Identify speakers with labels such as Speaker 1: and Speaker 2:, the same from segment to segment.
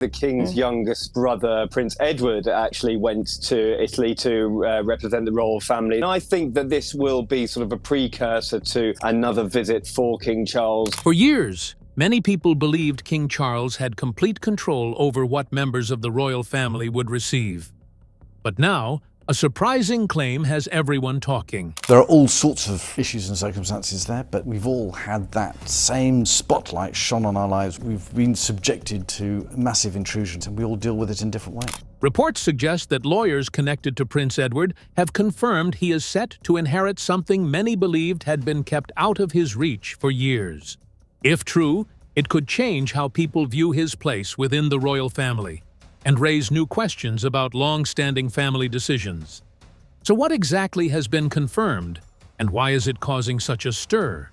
Speaker 1: The king's youngest brother, Prince Edward, actually went to Italy to represent the royal family. And I think that this will be sort of a precursor to another visit for King Charles.
Speaker 2: For years, many people believed King Charles had complete control over what members of the royal family would receive. But now, a surprising claim has everyone talking.
Speaker 3: There are all sorts of issues and circumstances there, but we've all had that same spotlight shone on our lives. We've been subjected to massive intrusions, and we all deal with it in different ways.
Speaker 2: Reports suggest that lawyers connected to Prince Edward have confirmed he is set to inherit something many believed had been kept out of his reach for years. If true, it could change how people view his place within the royal family and raise new questions about long-standing family decisions. So what exactly has been confirmed, and why is it causing such a stir?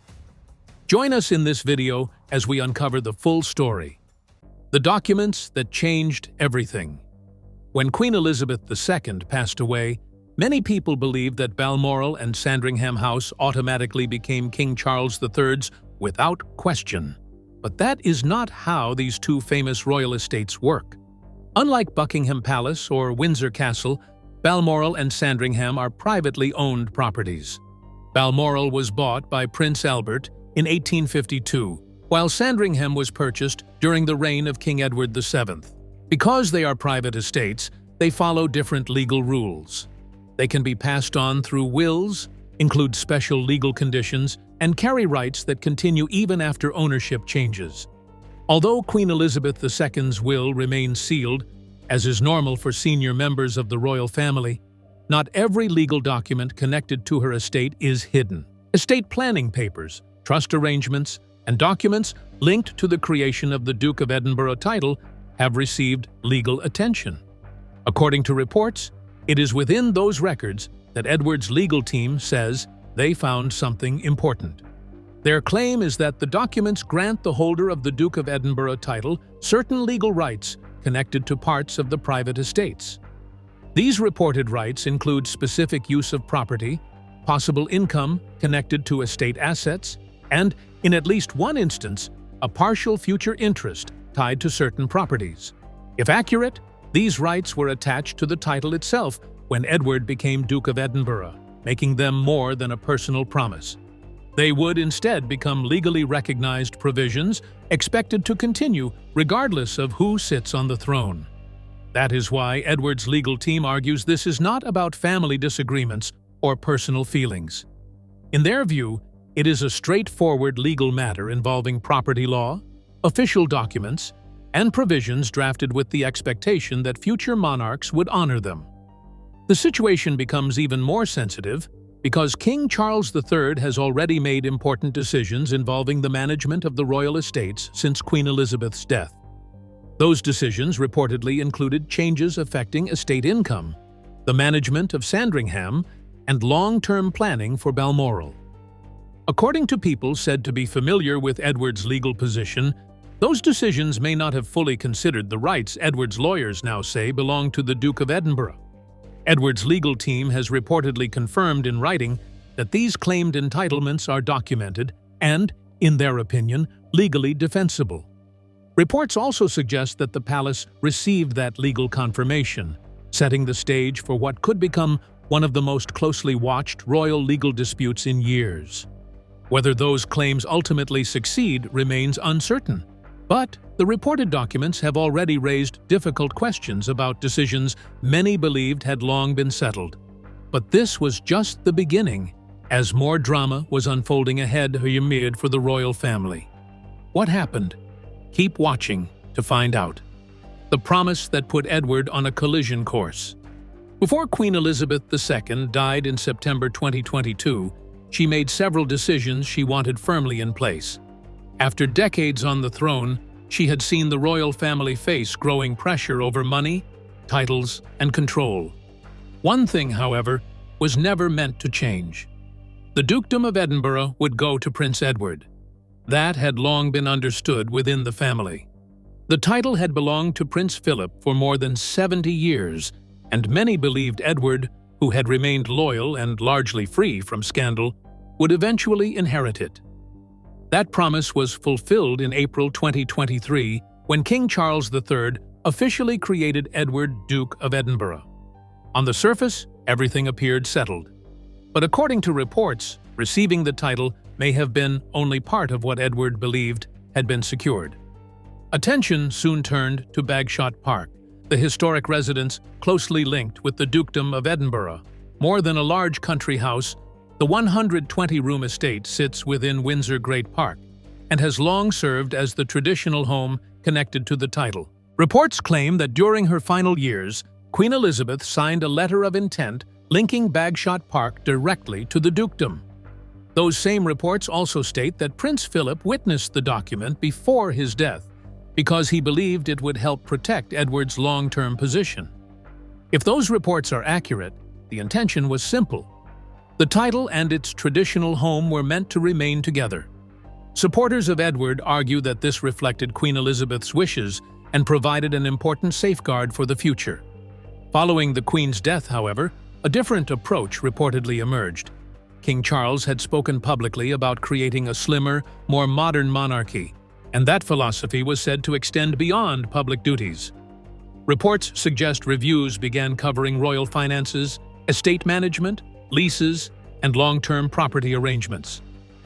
Speaker 2: Join us in this video as we uncover the full story. The documents that changed everything. When Queen Elizabeth II passed away, many people believed that Balmoral and Sandringham House automatically became King Charles III's without question. But that is not how these two famous royal estates work. Unlike Buckingham Palace or Windsor Castle, Balmoral and Sandringham are privately owned properties. Balmoral was bought by Prince Albert in 1852, while Sandringham was purchased during the reign of King Edward VII. Because they are private estates, they follow different legal rules. They can be passed on through wills, include special legal conditions, and carry rights that continue even after ownership changes. Although Queen Elizabeth II's will remains sealed, as is normal for senior members of the royal family, not every legal document connected to her estate is hidden. Estate planning papers, trust arrangements, and documents linked to the creation of the Duke of Edinburgh title have received legal attention. According to reports, it is within those records that Edward's legal team says they found something important. Their claim is that the documents grant the holder of the Duke of Edinburgh title certain legal rights connected to parts of the private estates. These reported rights include specific use of property, possible income connected to estate assets, and, in at least one instance, a partial future interest tied to certain properties. If accurate, these rights were attached to the title itself when Edward became Duke of Edinburgh, making them more than a personal promise. They would instead become legally recognized provisions expected to continue regardless of who sits on the throne. That is why Edward's legal team argues this is not about family disagreements or personal feelings. In their view, it is a straightforward legal matter involving property law, official documents, and provisions drafted with the expectation that future monarchs would honor them. The situation becomes even more sensitive because King Charles III has already made important decisions involving the management of the royal estates since Queen Elizabeth's death. Those decisions reportedly included changes affecting estate income, the management of Sandringham, and long-term planning for Balmoral. According to people said to be familiar with Edward's legal position, those decisions may not have fully considered the rights Edward's lawyers now say belong to the Duke of Edinburgh. Edward's legal team has reportedly confirmed in writing that these claimed entitlements are documented and, in their opinion, legally defensible. Reports also suggest that the palace received that legal confirmation, setting the stage for what could become one of the most closely watched royal legal disputes in years. Whether those claims ultimately succeed remains uncertain, but the reported documents have already raised difficult questions about decisions many believed had long been settled. But this was just the beginning, as more drama was unfolding ahead for the royal family. What happened? Keep watching to find out. The promise that put Edward on a collision course. Before Queen Elizabeth II died in September 2022, she made several decisions she wanted firmly in place. After decades on the throne, she had seen the royal family face growing pressure over money, titles, and control. One thing, however, was never meant to change. The Dukedom of Edinburgh would go to Prince Edward. That had long been understood within the family. The title had belonged to Prince Philip for more than 70 years, and many believed Edward, who had remained loyal and largely free from scandal, would eventually inherit it. That promise was fulfilled in April 2023 when King Charles III officially created Edward Duke of Edinburgh. On the surface, everything appeared settled. But according to reports, receiving the title may have been only part of what Edward believed had been secured. Attention soon turned to Bagshot Park, the historic residence closely linked with the Dukedom of Edinburgh. More than a large country house, the 120-room estate sits within Windsor Great Park and has long served as the traditional home connected to the title. Reports claim that during her final years, Queen Elizabeth signed a letter of intent linking Bagshot Park directly to the dukedom. Those same reports also state that Prince Philip witnessed the document before his death because he believed it would help protect Edward's long-term position. If those reports are accurate, the intention was simple. The title and its traditional home were meant to remain together. Supporters of Edward argue that this reflected Queen Elizabeth's wishes and provided an important safeguard for the future. Following the Queen's death, however, a different approach reportedly emerged. King Charles had spoken publicly about creating a slimmer, more modern monarchy, and that philosophy was said to extend beyond public duties. Reports suggest reviews began covering royal finances, estate management, leases, and long-term property arrangements.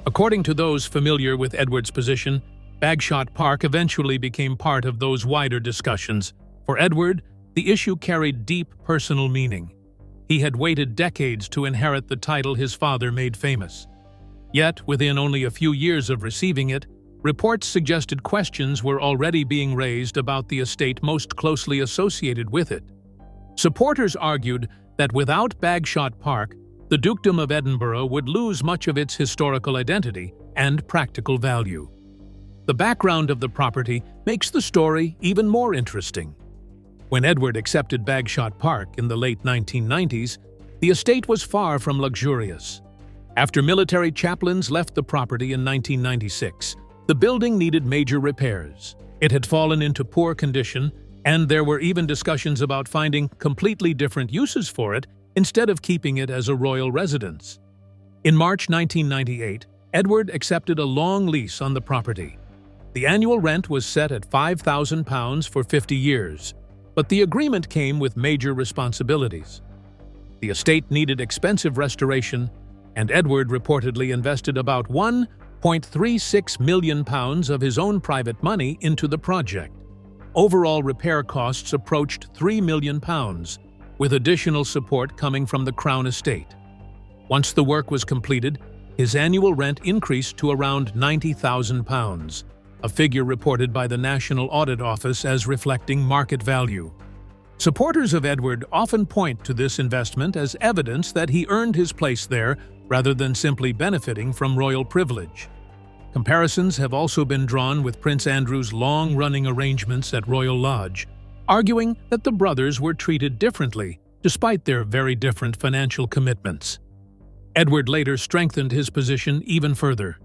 Speaker 2: According to those familiar with Edward's position, Bagshot Park eventually became part of those wider discussions. For Edward, the issue carried deep personal meaning. He had waited decades to inherit the title his father made famous. Yet, within only a few years of receiving it, reports suggested questions were already being raised about the estate most closely associated with it. Supporters argued that without Bagshot Park, the Dukedom of Edinburgh would lose much of its historical identity and practical value. The background of the property makes the story even more interesting. When Edward accepted Bagshot Park in the late 1990s, the estate was far from luxurious. After military chaplains left the property in 1996, the building needed major repairs. It had fallen into poor condition, and there were even discussions about finding completely different uses for it instead of keeping it as a royal residence. In March 1998, Edward accepted a long lease on the property. The annual rent was set at £5,000 for 50 years, but the agreement came with major responsibilities. The estate needed expensive restoration, and Edward reportedly invested about £1.36 million of his own private money into the project. Overall repair costs approached £3 million, with additional support coming from the Crown Estate. Once the work was completed, his annual rent increased to around £90,000, a figure reported by the National Audit Office as reflecting market value. Supporters of Edward often point to this investment as evidence that he earned his place there rather than simply benefiting from royal privilege. Comparisons have also been drawn with Prince Andrew's long-running arrangements at Royal Lodge, arguing that the brothers were treated differently despite their very different financial commitments. Edward later strengthened his position even further.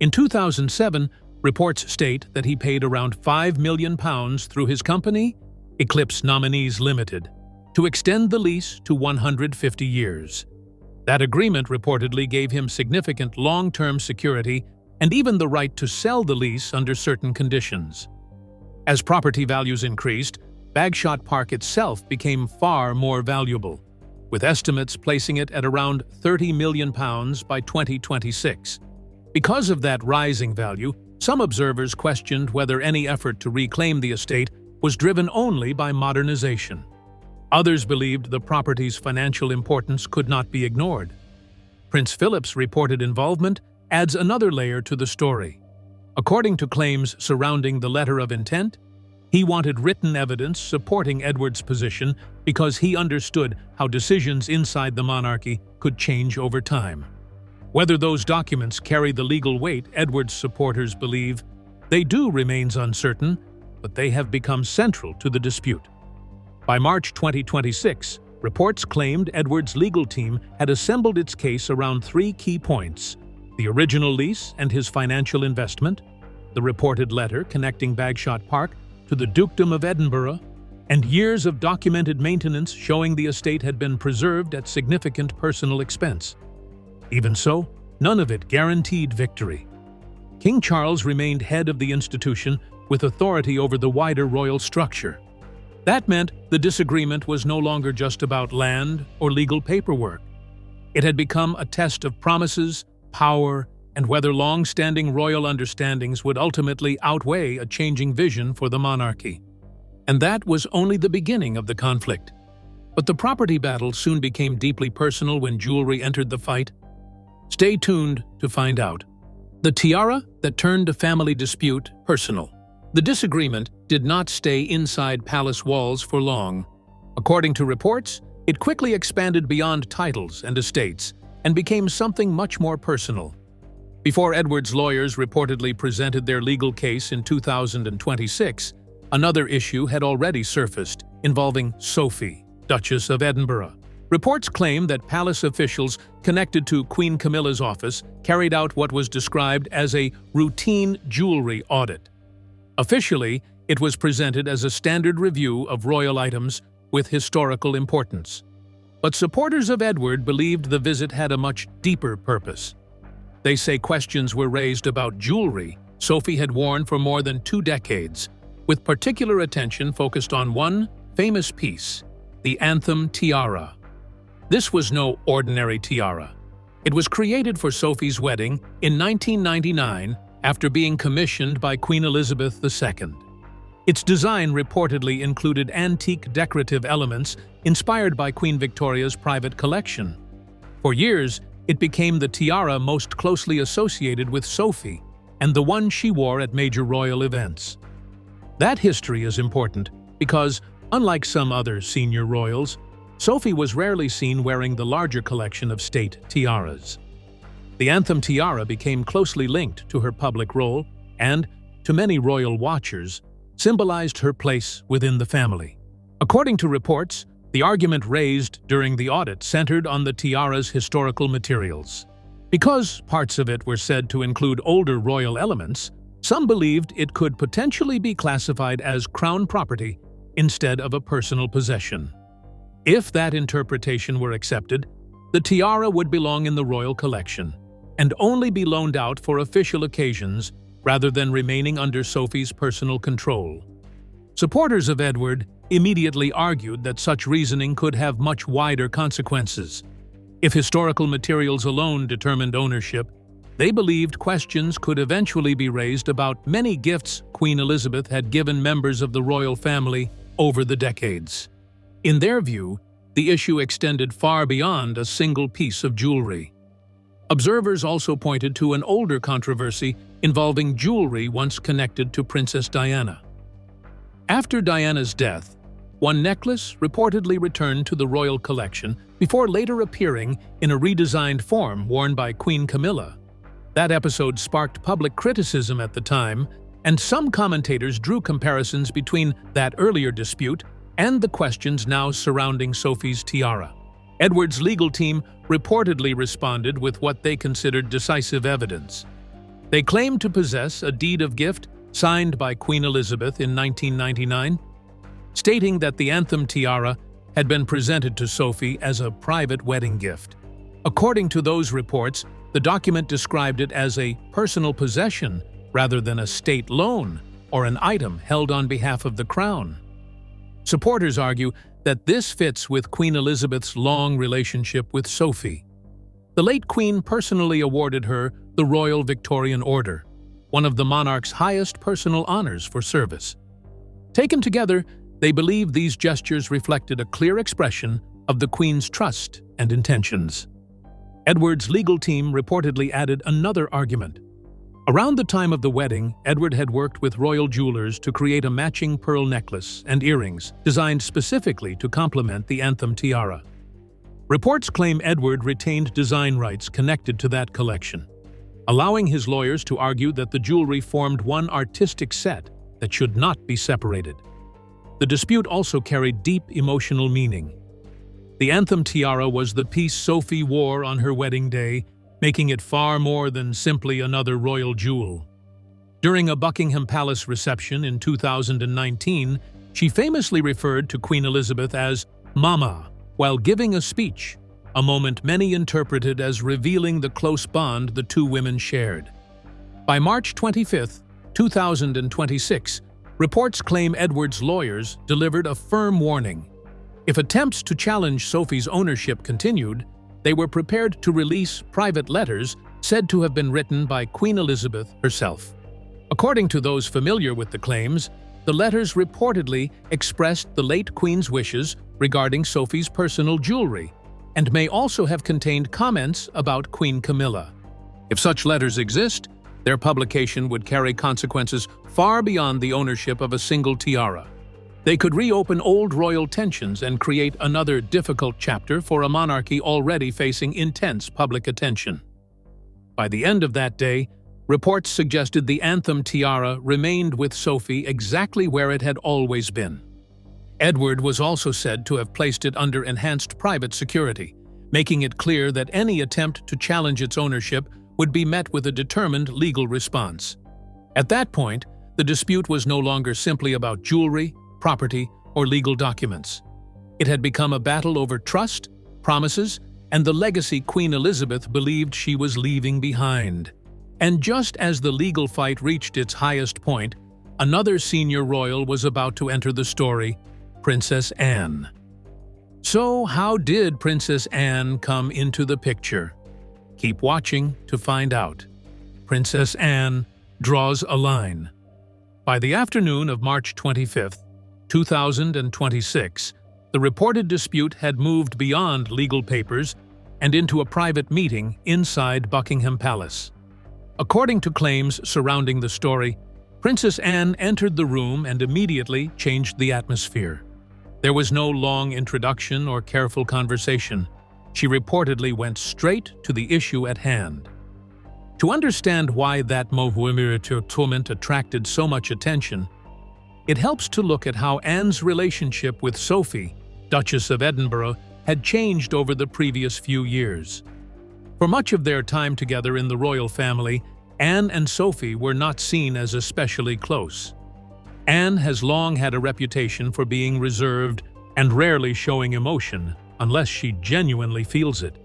Speaker 2: In 2007, reports state that he paid around £5 million through his company, Eclipse Nominees Limited, to extend the lease to 150 years. That agreement reportedly gave him significant long-term security and even the right to sell the lease under certain conditions. As property values increased, Bagshot Park itself became far more valuable, with estimates placing it at around £30 million by 2026. Because of that rising value, some observers questioned whether any effort to reclaim the estate was driven only by modernization. Others believed the property's financial importance could not be ignored. Prince Philip's reported involvement adds another layer to the story. According to claims surrounding the letter of intent, he wanted written evidence supporting Edward's position because he understood how decisions inside the monarchy could change over time. Whether those documents carry the legal weight Edward's supporters believe they do remains uncertain, but they have become central to the dispute. By March 2026, reports claimed Edward's legal team had assembled its case around three key points: the original lease and his financial investment, the reported letter connecting Bagshot Park to the Dukedom of Edinburgh, and years of documented maintenance showing the estate had been preserved at significant personal expense. Even so, none of it guaranteed victory. King Charles remained head of the institution with authority over the wider royal structure. That meant the disagreement was no longer just about land or legal paperwork. It had become a test of promises, power, and whether long-standing royal understandings would ultimately outweigh a changing vision for the monarchy. And that was only the beginning of the conflict. But the property battle soon became deeply personal when jewelry entered the fight. Stay tuned to find out. The tiara that turned a family dispute personal. The disagreement did not stay inside palace walls for long. According to reports, it quickly expanded beyond titles and estates and became something much more personal. Before Edward's lawyers reportedly presented their legal case in 2026, another issue had already surfaced involving Sophie, Duchess of Edinburgh. Reports claim that palace officials connected to Queen Camilla's office carried out what was described as a routine jewelry audit. Officially, it was presented as a standard review of royal items with historical importance. But supporters of Edward believed the visit had a much deeper purpose. They say questions were raised about jewelry Sophie had worn for more than 2 decades, with particular attention focused on one famous piece, the Anthem tiara. This was no ordinary tiara. It was created for Sophie's wedding in 1999 after being commissioned by Queen Elizabeth II. Its design reportedly included antique decorative elements inspired by Queen Victoria's private collection. For years, it became the tiara most closely associated with Sophie and the one she wore at major royal events. That history is important because, unlike some other senior royals, Sophie was rarely seen wearing the larger collection of state tiaras. The Anthem tiara became closely linked to her public role and, to many royal watchers, symbolized her place within the family. According to reports, the argument raised during the audit centered on the tiara's historical materials. Because parts of it were said to include older royal elements, some believed it could potentially be classified as crown property instead of a personal possession. If that interpretation were accepted, the tiara would belong in the royal collection and only be loaned out for official occasions rather than remaining under Sophie's personal control. Supporters of Edward immediately argued that such reasoning could have much wider consequences. If historical materials alone determined ownership, they believed questions could eventually be raised about many gifts Queen Elizabeth had given members of the royal family over the decades. In their view, the issue extended far beyond a single piece of jewelry. Observers also pointed to an older controversy involving jewelry once connected to Princess Diana. After Diana's death, one necklace reportedly returned to the royal collection before later appearing in a redesigned form worn by Queen Camilla. That episode sparked public criticism at the time, and some commentators drew comparisons between that earlier dispute and the questions now surrounding Sophie's tiara. Edward's legal team reportedly responded with what they considered decisive evidence. They claimed to possess a deed of gift signed by Queen Elizabeth in 1999, stating that the Anthem tiara had been presented to Sophie as a private wedding gift. According to those reports, the document described it as a personal possession rather than a state loan or an item held on behalf of the crown. Supporters argue that this fits with Queen Elizabeth's long relationship with Sophie. The late Queen personally awarded her the Royal Victorian Order, one of the monarch's highest personal honors for service. Taken together, they believe these gestures reflected a clear expression of the Queen's trust and intentions. Edward's legal team reportedly added another argument. Around the time of the wedding, Edward had worked with royal jewelers to create a matching pearl necklace and earrings designed specifically to complement the Anthem tiara. Reports claim Edward retained design rights connected to that collection, allowing his lawyers to argue that the jewelry formed one artistic set that should not be separated. The dispute also carried deep emotional meaning. The Anthem tiara was the piece Sophie wore on her wedding day, making it far more than simply another royal jewel. During a Buckingham Palace reception in 2019, she famously referred to Queen Elizabeth as Mama while giving a speech, a moment many interpreted as revealing the close bond the two women shared. By March 25, 2026, Reports claim Edward's lawyers delivered a firm warning. If attempts to challenge Sophie's ownership continued, they were prepared to release private letters said to have been written by Queen Elizabeth herself. According to those familiar with the claims, the letters reportedly expressed the late Queen's wishes regarding Sophie's personal jewelry, and may also have contained comments about Queen Camilla. If such letters exist, their publication would carry consequences far beyond the ownership of a single tiara. They could reopen old royal tensions and create another difficult chapter for a monarchy already facing intense public attention. By the end of that day, reports suggested the anthem tiara remained with Sophie exactly where it had always been. Edward was also said to have placed it under enhanced private security, making it clear that any attempt to challenge its ownership would be met with a determined legal response. At that point, the dispute was no longer simply about jewelry, property, or legal documents. It had become a battle over trust, promises, and the legacy Queen Elizabeth believed she was leaving behind. And just as the legal fight reached its highest point, another senior royal was about to enter the story, Princess Anne. So how did Princess Anne come into the picture? Keep watching to find out. Princess Anne draws a line. By the afternoon of March 25, 2026, the reported dispute had moved beyond legal papers and into a private meeting inside Buckingham Palace. According to claims surrounding the story, Princess Anne entered the room and immediately changed the atmosphere. There was no long introduction or careful conversation. She reportedly went straight to the issue at hand. To understand why that moment attracted so much attention, it helps to look at how Anne's relationship with Sophie, Duchess of Edinburgh, had changed over the previous few years. For much of their time together in the royal family, Anne and Sophie were not seen as especially close. Anne has long had a reputation for being reserved and rarely showing emotion unless she genuinely feels it.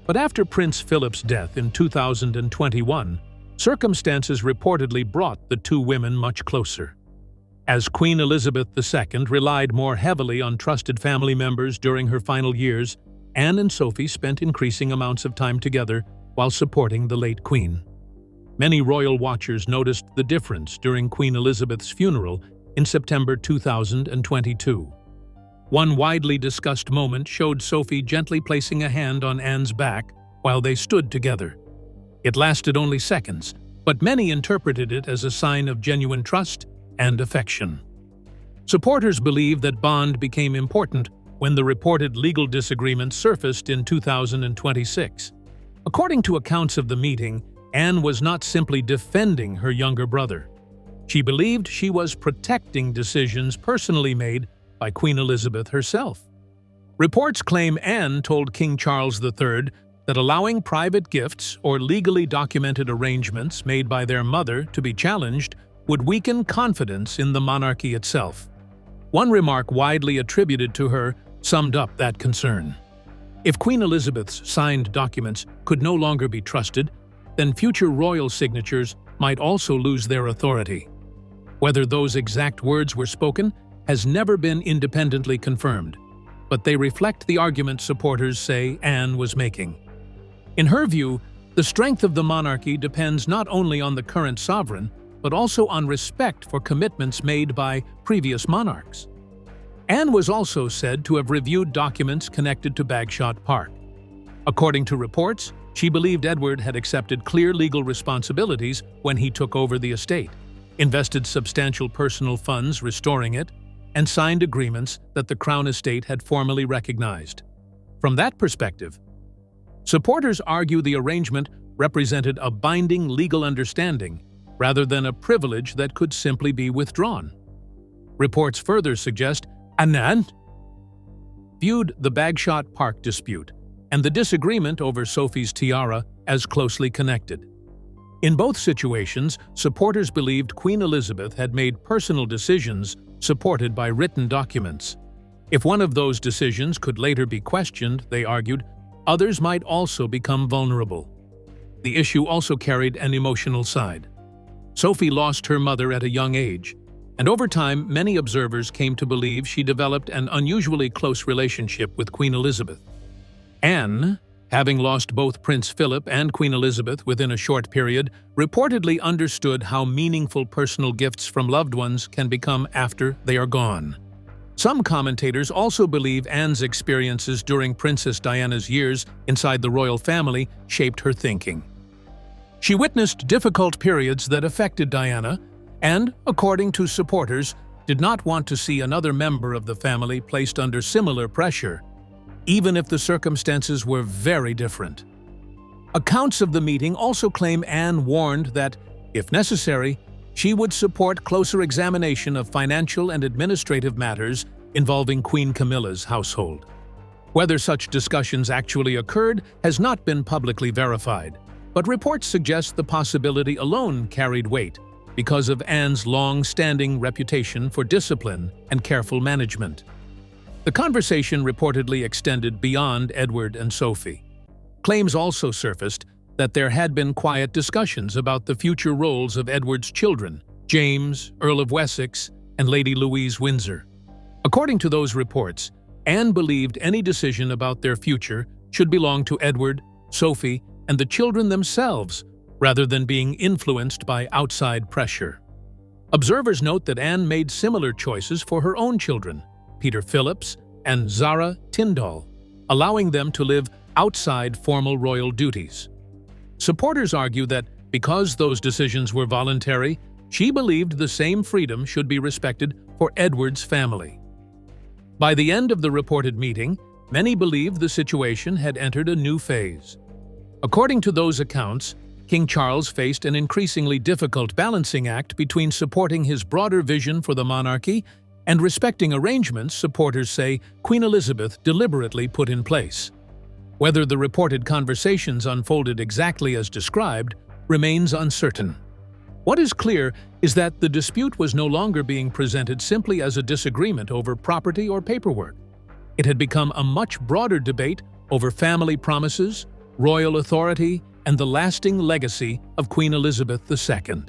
Speaker 2: But after Prince Philip's death in 2021, circumstances reportedly brought the two women much closer. As Queen Elizabeth II relied more heavily on trusted family members during her final years, Anne and Sophie spent increasing amounts of time together while supporting the late Queen. Many royal watchers noticed the difference during Queen Elizabeth's funeral in September 2022. One widely discussed moment showed Sophie gently placing a hand on Anne's back while they stood together. It lasted only seconds, but many interpreted it as a sign of genuine trust and affection. Supporters believe that bond became important when the reported legal disagreement surfaced in 2026. According to accounts of the meeting, Anne was not simply defending her younger brother. She believed she was protecting decisions personally made by Queen Elizabeth herself. Reports claim Anne told King Charles III that allowing private gifts or legally documented arrangements made by their mother to be challenged would weaken confidence in the monarchy itself. One remark widely attributed to her summed up that concern. If Queen Elizabeth's signed documents could no longer be trusted, then future royal signatures might also lose their authority. Whether those exact words were spoken has never been independently confirmed, but they reflect the argument supporters say Anne was making. In her view, the strength of the monarchy depends not only on the current sovereign, but also on respect for commitments made by previous monarchs. Anne was also said to have reviewed documents connected to Bagshot Park. According to reports, she believed Edward had accepted clear legal responsibilities when he took over the estate, invested substantial personal funds restoring it, and signed agreements that the Crown Estate had formally recognized. From that perspective, supporters argue the arrangement represented a binding legal understanding rather than a privilege that could simply be withdrawn. Reports further suggest Anne viewed the Bagshot Park dispute and the disagreement over Sophie's tiara as closely connected. In both situations, supporters believed Queen Elizabeth had made personal decisions supported by written documents. If one of those decisions could later be questioned, they argued, others might also become vulnerable. The issue also carried an emotional side. Sophie lost her mother at a young age, and over time many observers came to believe she developed an unusually close relationship with Queen Elizabeth. Anne, having lost both Prince Philip and Queen Elizabeth within a short period, reportedly understood how meaningful personal gifts from loved ones can become after they are gone. Some commentators also believe Anne's experiences during Princess Diana's years inside the royal family shaped her thinking. She witnessed difficult periods that affected Diana and, according to supporters, did not want to see another member of the family placed under similar pressure, even if the circumstances were very different. Accounts of the meeting also claim Anne warned that, if necessary, she would support closer examination of financial and administrative matters involving Queen Camilla's household. Whether such discussions actually occurred has not been publicly verified, but reports suggest the possibility alone carried weight because of Anne's long-standing reputation for discipline and careful management. The conversation reportedly extended beyond Edward and Sophie. Claims also surfaced that there had been quiet discussions about the future roles of Edward's children, James, Earl of Wessex, and Lady Louise Windsor. According to those reports, Anne believed any decision about their future should belong to Edward, Sophie, and the children themselves, rather than being influenced by outside pressure. Observers note that Anne made similar choices for her own children, Peter Phillips and Zara Tyndall, allowing them to live outside formal royal duties. Supporters argue that because those decisions were voluntary, she believed the same freedom should be respected for Edward's family. By the end of the reported meeting, many believed the situation had entered a new phase. According to those accounts, King Charles faced an increasingly difficult balancing act between supporting his broader vision for the monarchy and respecting arrangements supporters say Queen Elizabeth deliberately put in place. Whether the reported conversations unfolded exactly as described remains uncertain. What is clear is that the dispute was no longer being presented simply as a disagreement over property or paperwork. It had become a much broader debate over family promises, royal authority, and the lasting legacy of Queen Elizabeth II.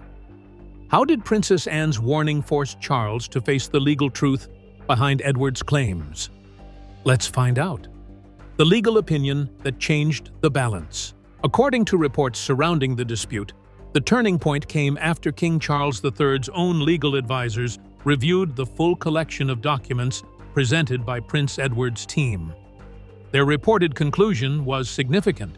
Speaker 2: How did Princess Anne's warning force Charles to face the legal truth behind Edward's claims? Let's find out. The legal opinion that changed the balance. According to reports surrounding the dispute, the turning point came after King Charles III's own legal advisors reviewed the full collection of documents presented by Prince Edward's team. Their reported conclusion was significant.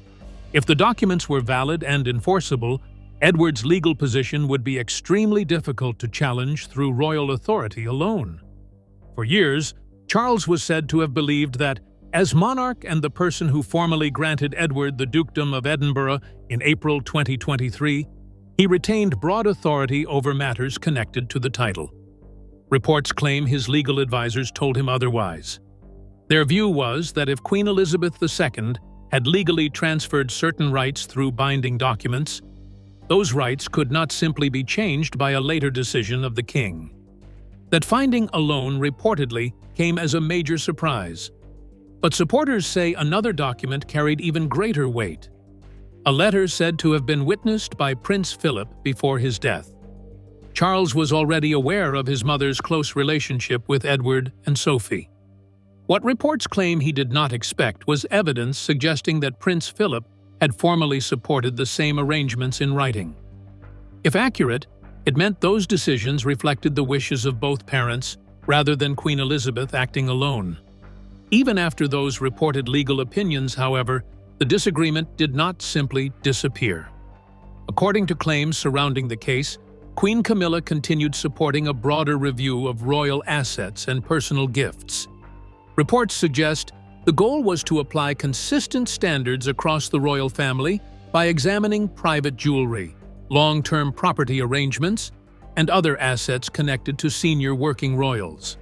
Speaker 2: If the documents were valid and enforceable, Edward's legal position would be extremely difficult to challenge through royal authority alone. For years, Charles was said to have believed that, as monarch and the person who formally granted Edward the Dukedom of Edinburgh in April 2023, he retained broad authority over matters connected to the title. Reports claim his legal advisors told him otherwise. Their view was that if Queen Elizabeth II had legally transferred certain rights through binding documents, those rights could not simply be changed by a later decision of the king. That finding alone reportedly came as a major surprise. But supporters say another document carried even greater weight. A letter said to have been witnessed by Prince Philip before his death. Charles was already aware of his mother's close relationship with Edward and Sophie. What reports claim he did not expect was evidence suggesting that Prince Philip had formally supported the same arrangements in writing. If accurate, it meant those decisions reflected the wishes of both parents rather than Queen Elizabeth acting alone. Even after those reported legal opinions, however, the disagreement did not simply disappear. According to claims surrounding the case, Queen Camilla continued supporting a broader review of royal assets and personal gifts. Reports suggest the goal was to apply consistent standards across the royal family by examining private jewelry, long-term property arrangements, and other assets connected to senior working royals.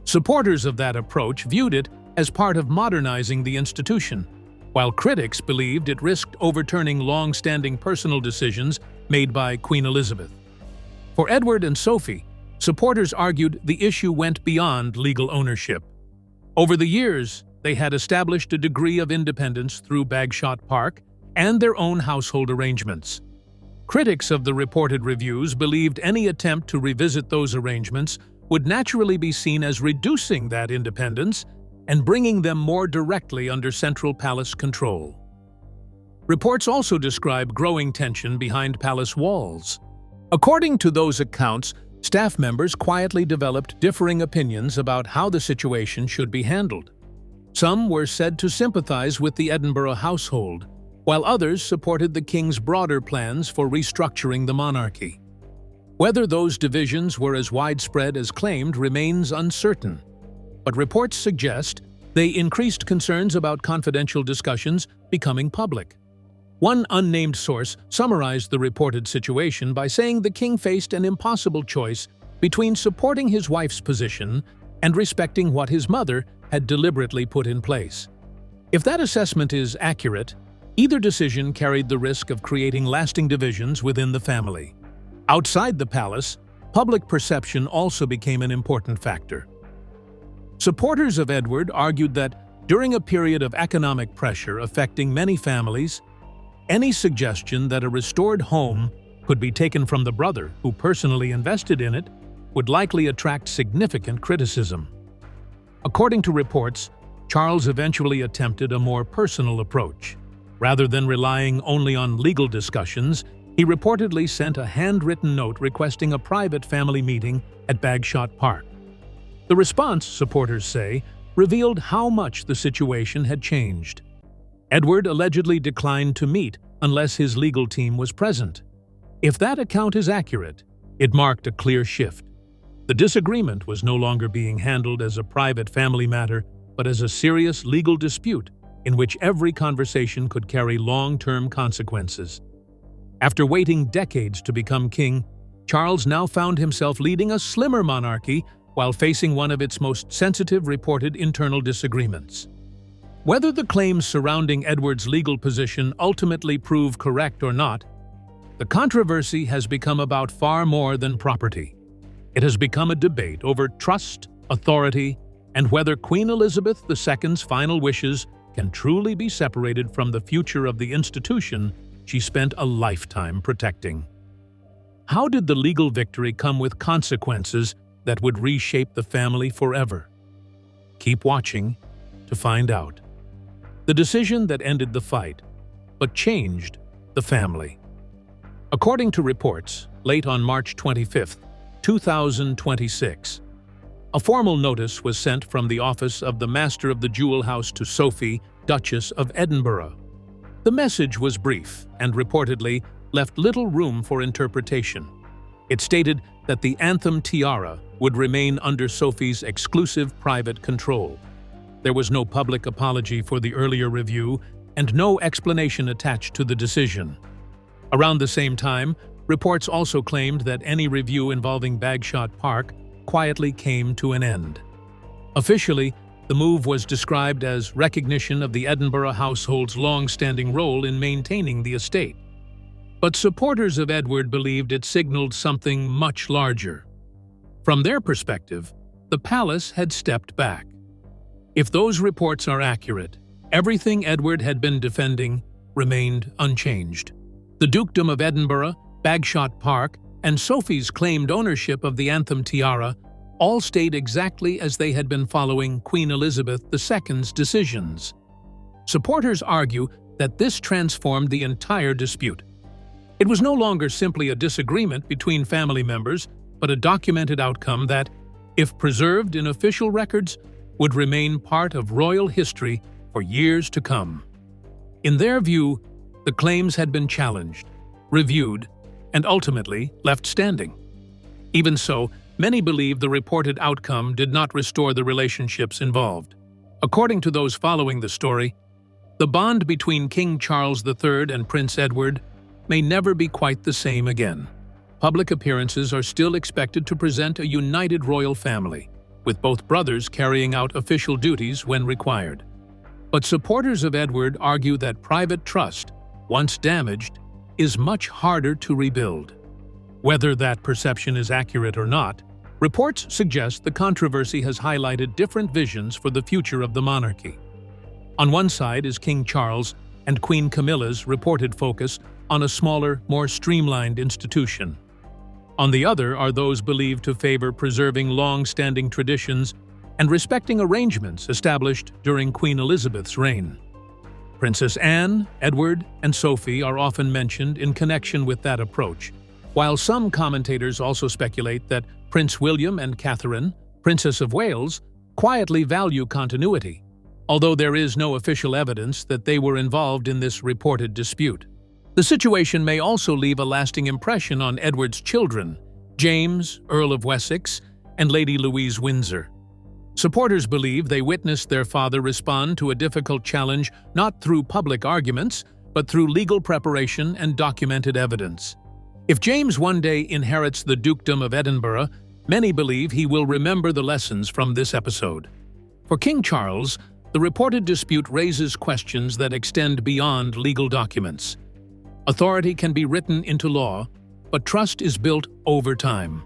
Speaker 2: Supporters of that approach viewed it as part of modernizing the institution, while critics believed it risked overturning long-standing personal decisions made by Queen Elizabeth. For Edward and Sophie, supporters argued the issue went beyond legal ownership. Over the years, they had established a degree of independence through Bagshot Park and their own household arrangements. Critics of the reported reviews believed any attempt to revisit those arrangements would naturally be seen as reducing that independence and bringing them more directly under central palace control. Reports also describe growing tension behind palace walls. According to those accounts, staff members quietly developed differing opinions about how the situation should be handled. Some were said to sympathize with the Edinburgh household, while others supported the king's broader plans for restructuring the monarchy. Whether those divisions were as widespread as claimed remains uncertain, but reports suggest they increased concerns about confidential discussions becoming public. One unnamed source summarized the reported situation by saying the king faced an impossible choice between supporting his wife's position and respecting what his mother had deliberately put in place. If that assessment is accurate, either decision carried the risk of creating lasting divisions within the family. Outside the palace, public perception also became an important factor. Supporters of Edward argued that during a period of economic pressure affecting many families, any suggestion that a restored home could be taken from the brother who personally invested in it would likely attract significant criticism. According to reports, Charles eventually attempted a more personal approach. Rather than relying only on legal discussions, he reportedly sent a handwritten note requesting a private family meeting at Bagshot Park. The response, supporters say, revealed how much the situation had changed. Edward allegedly declined to meet unless his legal team was present. If that account is accurate, it marked a clear shift. The disagreement was no longer being handled as a private family matter, but as a serious legal dispute in which every conversation could carry long-term consequences. After waiting decades to become king, Charles now found himself leading a slimmer monarchy while facing one of its most sensitive reported internal disagreements. Whether the claims surrounding Edward's legal position ultimately prove correct or not, the controversy has become about far more than property. It has become a debate over trust, authority, and whether Queen Elizabeth II's final wishes can truly be separated from the future of the institution she spent a lifetime protecting. How did the legal victory come with consequences that would reshape the family forever? Keep watching to find out. The decision that ended the fight, but changed the family. According to reports, late on March 25, 2026, a formal notice was sent from the office of the Master of the Jewel House to Sophie, Duchess of Edinburgh. The message was brief and reportedly left little room for interpretation. It stated that the Anthem tiara would remain under Sophie's exclusive private control. There was no public apology for the earlier review and no explanation attached to the decision. Around the same time, reports also claimed that any review involving Bagshot Park quietly came to an end. Officially, the move was described as recognition of the Edinburgh household's long-standing role in maintaining the estate. But supporters of Edward believed it signaled something much larger. From their perspective, the palace had stepped back. If those reports are accurate, everything Edward had been defending remained unchanged. The Dukedom of Edinburgh, Bagshot Park, and Sophie's claimed ownership of the Anthem tiara all stayed exactly as they had been following Queen Elizabeth II's decisions. Supporters argue that this transformed the entire dispute. It was no longer simply a disagreement between family members, but a documented outcome that, if preserved in official records, would remain part of royal history for years to come. In their view, the claims had been challenged, reviewed, and ultimately left standing. Even so, many believe the reported outcome did not restore the relationships involved. According to those following the story, the bond between King Charles III and Prince Edward may never be quite the same again. Public appearances are still expected to present a united royal family, with both brothers carrying out official duties when required. But supporters of Edward argue that private trust, once damaged, is much harder to rebuild. Whether that perception is accurate or not, reports suggest the controversy has highlighted different visions for the future of the monarchy. On one side is King Charles and Queen Camilla's reported focus on a smaller, more streamlined institution. On the other are those believed to favor preserving long-standing traditions and respecting arrangements established during Queen Elizabeth's reign. Princess Anne, Edward, and Sophie are often mentioned in connection with that approach, while some commentators also speculate that Prince William and Catherine, Princess of Wales, quietly value continuity, although there is no official evidence that they were involved in this reported dispute. The situation may also leave a lasting impression on Edward's children, James, Earl of Wessex, and Lady Louise Windsor. Supporters believe they witnessed their father respond to a difficult challenge not through public arguments, but through legal preparation and documented evidence. If James one day inherits the Dukedom of Edinburgh, many believe he will remember the lessons from this episode. For King Charles, the reported dispute raises questions that extend beyond legal documents. Authority can be written into law, but trust is built over time.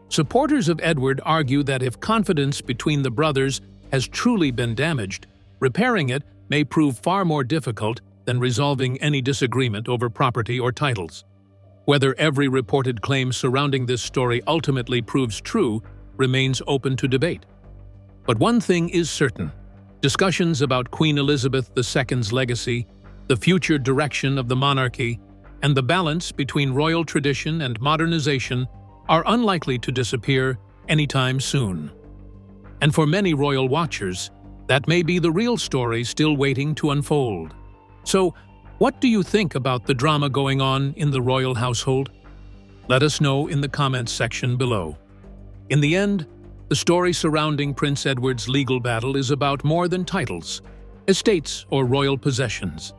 Speaker 2: Supporters of Edward argue that if confidence between the brothers has truly been damaged, repairing it may prove far more difficult than resolving any disagreement over property or titles. Whether every reported claim surrounding this story ultimately proves true remains open to debate. But one thing is certain: discussions about Queen Elizabeth II's legacy, the future direction of the monarchy, and the balance between royal tradition and modernization are unlikely to disappear anytime soon. And for many royal watchers, that may be the real story still waiting to unfold. So, what do you think about the drama going on in the royal household? Let us know in the comments section below. In the end, the story surrounding Prince Edward's legal battle is about more than titles, estates, or royal possessions.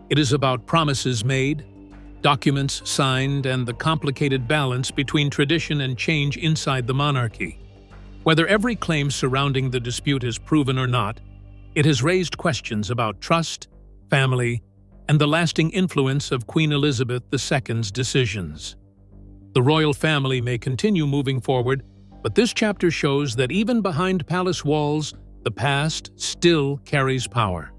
Speaker 2: It is about promises made, documents signed, and the complicated balance between tradition and change inside the monarchy. Whether every claim surrounding the dispute is proven or not, it has raised questions about trust, family, and the lasting influence of Queen Elizabeth II's decisions. The royal family may continue moving forward, but this chapter shows that even behind palace walls, the past still carries power.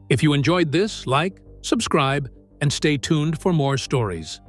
Speaker 2: If you enjoyed this, like, subscribe, and stay tuned for more stories.